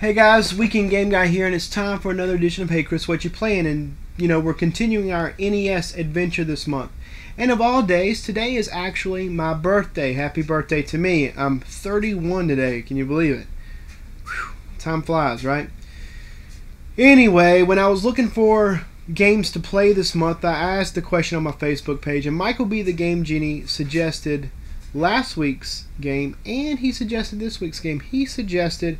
Hey guys, Weekend Game Guy here, and it's time for another edition of Hey Chris, What You Playing? And we're continuing our NES adventure this month. And of all days, today is actually my birthday. Happy birthday to me. I'm 31 today. Can you believe it? Whew, time flies, right? Anyway, when I was looking for games to play this month, I asked the question on my Facebook page, and Michael B. the Game Genie suggested last week's game, and he suggested this week's game. He suggested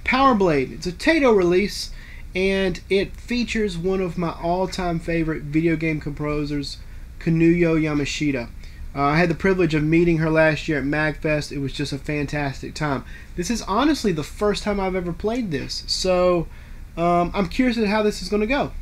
PowerBlade. It's a Tato release, and it features one of my all-time favorite video game composers, Kinuyo Yamashita. I had the privilege of meeting her last year at MagFest. It was just a fantastic time. This is honestly the first time I've ever played this, so I'm curious at how this is going to go.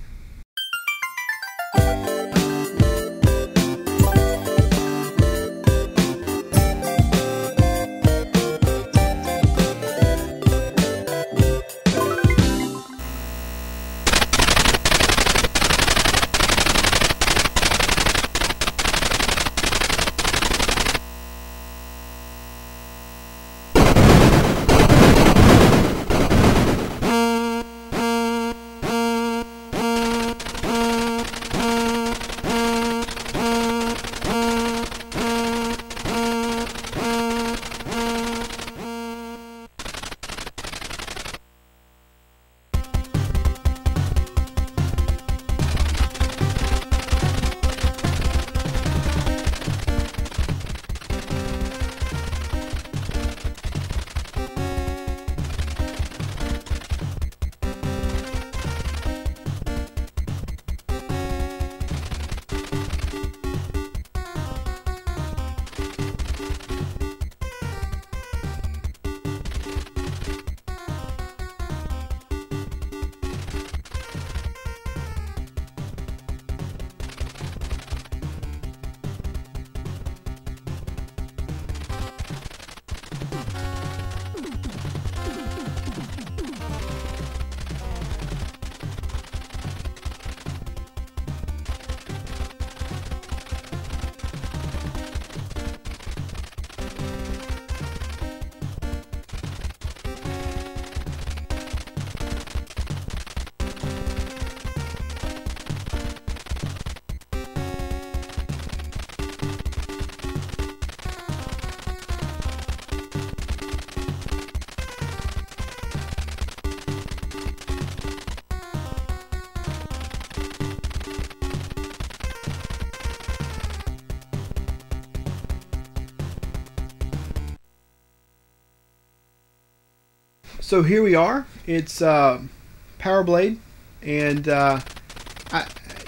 So here we are. It's PowerBlade, and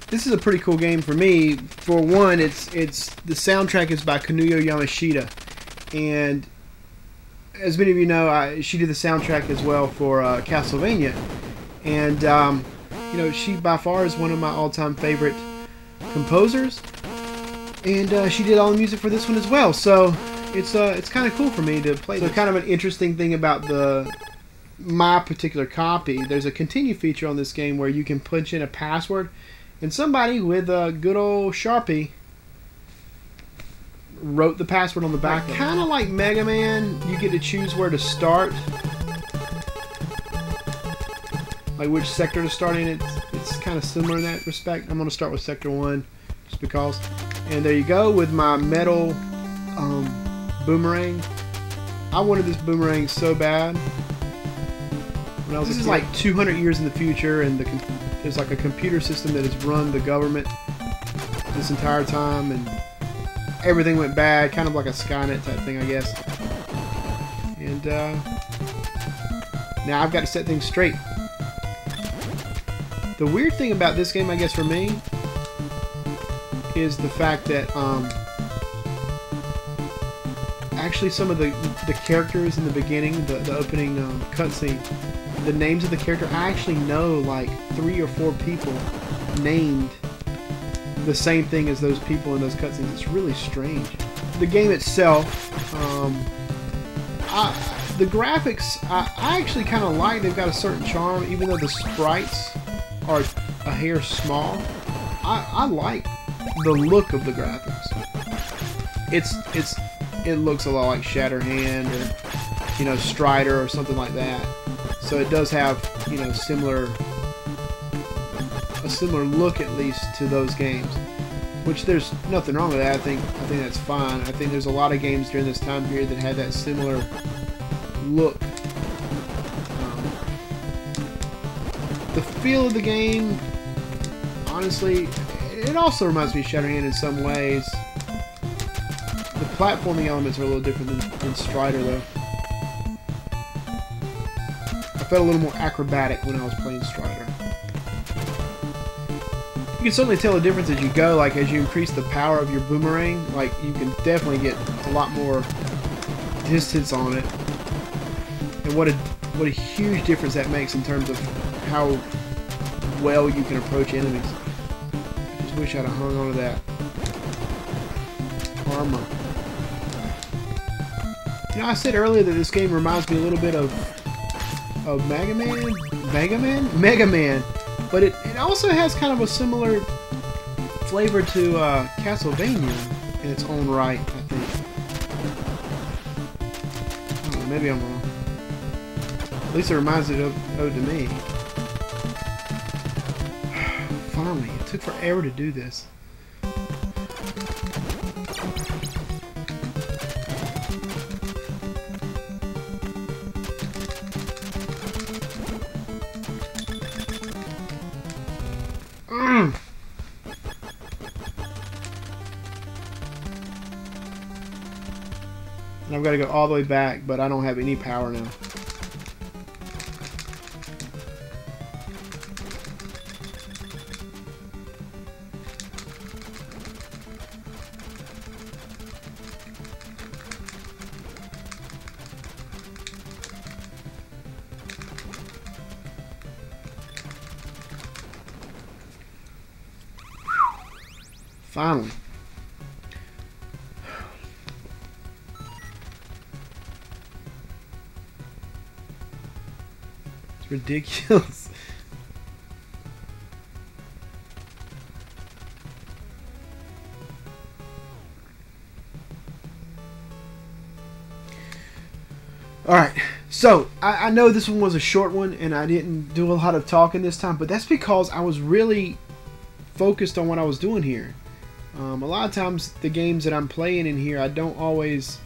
this is a pretty cool game for me. For one, it's the soundtrack is by Kinuyo Yamashita, and as many of you know, she did the soundtrack as well for Castlevania, and she by far is one of my all-time favorite composers, and she did all the music for this one as well. So it's kind of cool for me to play. So kind of an interesting thing about my particular copy, there's a continue feature on this game where you can punch in a password, and somebody with a good old Sharpie wrote the password on the back. Kind of like Mega Man, you get to choose where to start, like which sector to start in. It's kind of similar in that respect. I'm going to start with Sector 1 just because. And there you go with my metal boomerang. I wanted this boomerang so bad. This is like 200 years in the future, and there's like a computer system that has run the government this entire time, and everything went bad, kind of like a Skynet type thing, I guess. And now I've got to set things straight. The weird thing about this game, I guess, for me, is the fact that actually some of the characters in the beginning, the opening cutscene, the names of the character, I actually know like 3 or 4 people named the same thing as those people in those cutscenes. It's really strange. The game itself, the graphics, I actually kind of like. They've got a certain charm, even though the sprites are a hair small. I like the look of the graphics. It looks a lot like Shatterhand or Strider or something like that. So it does have, you know, a similar look at least to those games, which there's nothing wrong with that. I think that's fine. I think there's a lot of games during this time period that had that similar look. The feel of the game, honestly, it also reminds me of Shatterhand in some ways. The platforming elements are a little different than Strider, though. I felt a little more acrobatic when I was playing Strider. You can certainly tell the difference as you go, like as you increase the power of your boomerang, like you can definitely get a lot more distance on it. And what a huge difference that makes in terms of how well you can approach enemies. I just wish I'd have hung on to that armor. You know, I said earlier that this game reminds me a little bit of Mega Man, but it also has kind of a similar flavor to Castlevania in its own right, I think. I don't know, maybe I'm wrong. At least it reminds it of to me. Finally, it took forever to do this. And I've got to go all the way back, but I don't have any power now. Finally. It's ridiculous. Alright, so I know this one was a short one and I didn't do a lot of talking this time, but that's because I was really focused on what I was doing here. A lot of times the games that I'm playing in here, I don't always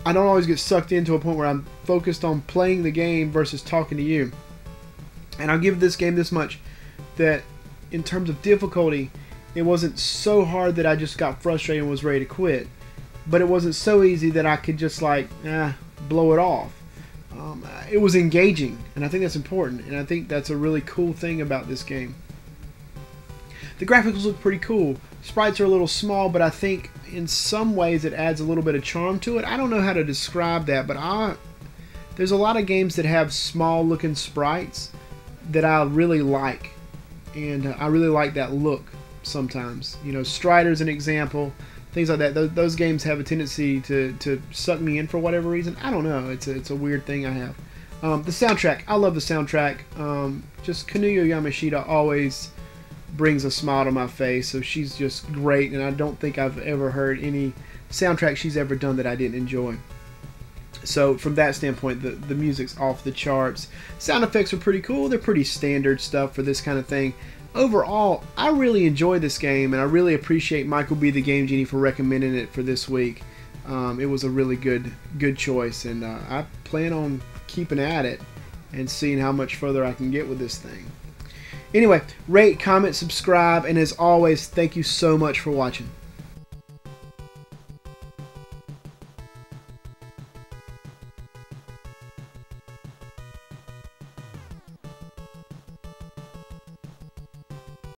get sucked into a point where I'm focused on playing the game versus talking to you. And I'll give this game this much, that in terms of difficulty, it wasn't so hard that I just got frustrated and was ready to quit. But it wasn't so easy that I could just like, blow it off. It was engaging, and I think that's important, and I think that's a really cool thing about this game. The graphics look pretty cool. Sprites are a little small, but I think in some ways it adds a little bit of charm to it. I don't know how to describe that, but there's a lot of games that have small looking sprites that I really like, and I really like that look sometimes. You know, Strider's an example, things like that. Those games have a tendency to suck me in for whatever reason. I don't know, it's a weird thing I have. The soundtrack, I love the soundtrack. Just Kanuyo Yamashita always brings a smile to my face, so she's just great, and I don't think I've ever heard any soundtrack she's ever done that I didn't enjoy. So from that standpoint, the music's off the charts. Sound effects are pretty cool. They're pretty standard stuff for this kind of thing. Overall, I really enjoy this game, and I really appreciate Michael B. the Game Genie for recommending it for this week. It was a really good choice, and I plan on keeping at it and seeing how much further I can get with this thing. Anyway, rate, comment, subscribe, and as always, thank you so much for watching.